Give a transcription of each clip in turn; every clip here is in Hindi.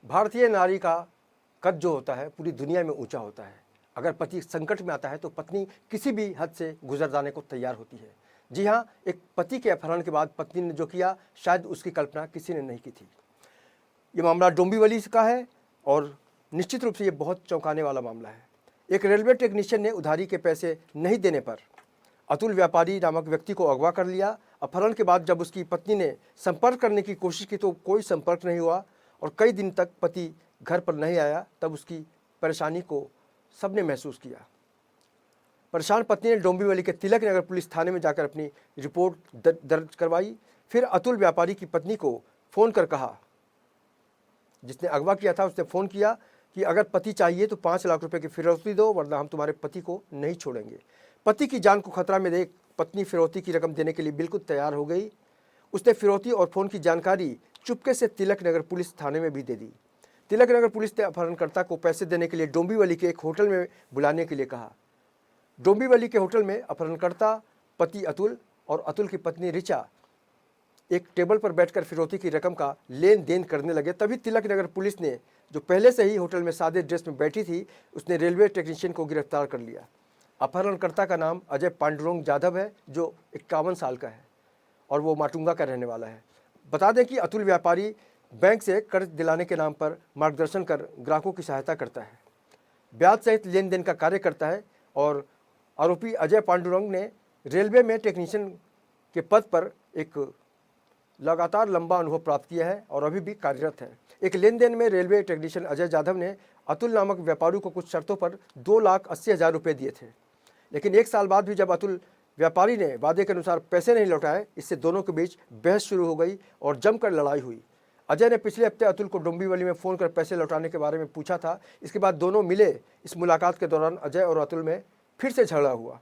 भारतीय नारी का कद जो होता है पूरी दुनिया में ऊंचा होता है। अगर पति संकट में आता है तो पत्नी किसी भी हद से गुजर जाने को तैयार होती है। जी हाँ, एक पति के अपहरण के बाद पत्नी ने जो किया शायद उसकी कल्पना किसी ने नहीं की थी। ये मामला डोंबिवली का है और निश्चित रूप से ये बहुत चौंकाने वाला मामला है। एक रेलवे टेक्नीशियन ने उधारी के पैसे नहीं देने पर अतुल व्यापारी नामक व्यक्ति को अगवा कर लिया। अपहरण के बाद जब उसकी पत्नी ने संपर्क करने की कोशिश की तो कोई संपर्क नहीं हुआ और कई दिन तक पति घर पर नहीं आया। तब उसकी परेशानी को सबने महसूस किया। परेशान पत्नी ने डोंबिवली के तिलक नगर पुलिस थाने में जाकर अपनी रिपोर्ट दर्ज करवाई। फिर अतुल व्यापारी की पत्नी को फ़ोन कर कहा, जिसने अगवा किया था उसने फ़ोन किया कि अगर पति चाहिए तो 5 लाख रुपए की फिरौती दो, वरना हम तुम्हारे पति को नहीं छोड़ेंगे। पति की जान को खतरा में देख पत्नी फिरौती की रकम देने के लिए बिल्कुल तैयार हो गई। उसने फिरौती और फ़ोन की जानकारी चुपके से तिलक नगर पुलिस थाने में भी दे दी। तिलक नगर पुलिस ने अपहरणकर्ता को पैसे देने के लिए डोंबिवली के एक होटल में बुलाने के लिए कहा। डोंबिवली के होटल में अपहरणकर्ता, पति अतुल और अतुल की पत्नी ऋचा एक टेबल पर बैठकर फिरौती की रकम का लेन देन करने लगे। तभी तिलक नगर पुलिस ने, जो पहले से ही होटल में सादे ड्रेस में बैठी थी, उसने रेलवे टेक्नीशियन को गिरफ्तार कर लिया। अपहरणकर्ता का नाम अजय पांडुरंग जाधव है, जो 51 साल का है और वो माटुंगा का रहने वाला है। बता दें कि अतुल व्यापारी बैंक से कर्ज दिलाने के नाम पर मार्गदर्शन कर ग्राहकों की सहायता करता है, ब्याज सहित लेन देन का कार्य करता है और आरोपी अजय पांडुरंग ने रेलवे में टेक्नीशियन के पद पर एक लगातार लंबा अनुभव प्राप्त किया है और अभी भी कार्यरत है। एक लेन देन में रेलवे टेक्नीशियन अजय जाधव ने अतुल नामक व्यापारी को कुछ शर्तों पर 2,80,000 रुपये दिए थे, लेकिन 1 साल बाद भी जब अतुल व्यापारी ने वादे के अनुसार पैसे नहीं लौटाए, इससे दोनों के बीच बहस शुरू हो गई और जमकर लड़ाई हुई। अजय ने पिछले हफ्ते अतुल को डोंबिवली में फ़ोन कर पैसे लौटाने के बारे में पूछा था। इसके बाद दोनों मिले। इस मुलाकात के दौरान अजय और अतुल में फिर से झगड़ा हुआ।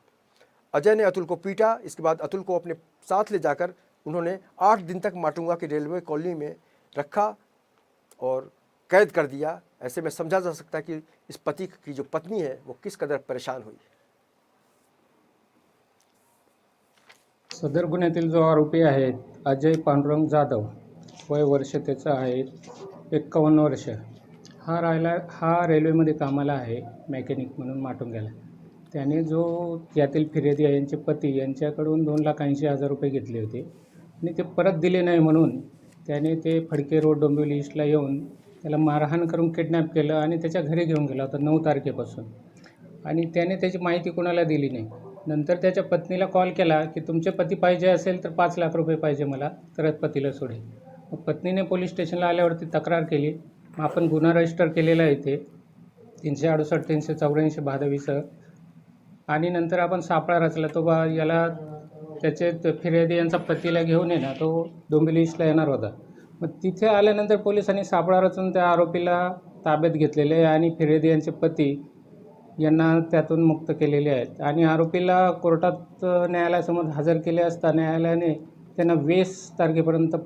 अजय ने अतुल को पीटा। इसके बाद अतुल को अपने साथ ले जाकर उन्होंने 8 दिन तक माटुंगा की रेलवे कॉलोनी में रखा और कैद कर दिया। ऐसे में समझा जा सकता है कि इस पति की जो पत्नी है वो किस कदर परेशान हुई। सदर गुन्ह्यातील जो आरोपी आहे अजय पांडुरंग जाधव, वय वर्ष त्याचं आहे 51 वर्ष, हा रेल्वेमध्ये कामाला आहे मेकॅनिक म्हणून माटुंग्याला. त्याने जो यातील फिर्यादी आहे यांचे पती यांच्याकडून 2,80,000 रुपये घेतले होते आणि ते परत दिले नाही म्हणून त्याने ते फडके रोड डोंबिवली ईस्टला येऊन त्याला मारहाण करून किडनॅप केलं आणि त्याच्या घरी घेऊन गेला होता 9 तारखेपासून. आणि त्याने त्याची माहिती कोणाला दिली नाही. नंतर त्याच्या पत्नीला कॉल केला की तुमचे पती पाहिजे असेल तर 5 लाख रुपये पाहिजे मला, तरच पतीला सोडेल. मग पत्नीने पोलीस स्टेशनला आल्यावरती तक्रार केली. मग आपण गुन्हा रजिस्टर केलेला आहे ते 368 384 भादवीसह. आणि नंतर आपण सापळा रचला. तो याला त्याचे फिर्यादी यांचा पतीला घेऊन ये ना, तो डोंबिवली ईस्टला येणार होता. मग तिथे आल्यानंतर पोलिसांनी सापळा रचून त्या आरोपीला ताब्यात घेतलेले आहे आणि फिर्यादी यांचे पती यांना त्यातून मुक्त केलेले आहेत. आणि आरोपीला कोर्टात न्यायालयासमोर हजर केले असता न्यायालयाने त्यांना 20 तारखेपर्यंत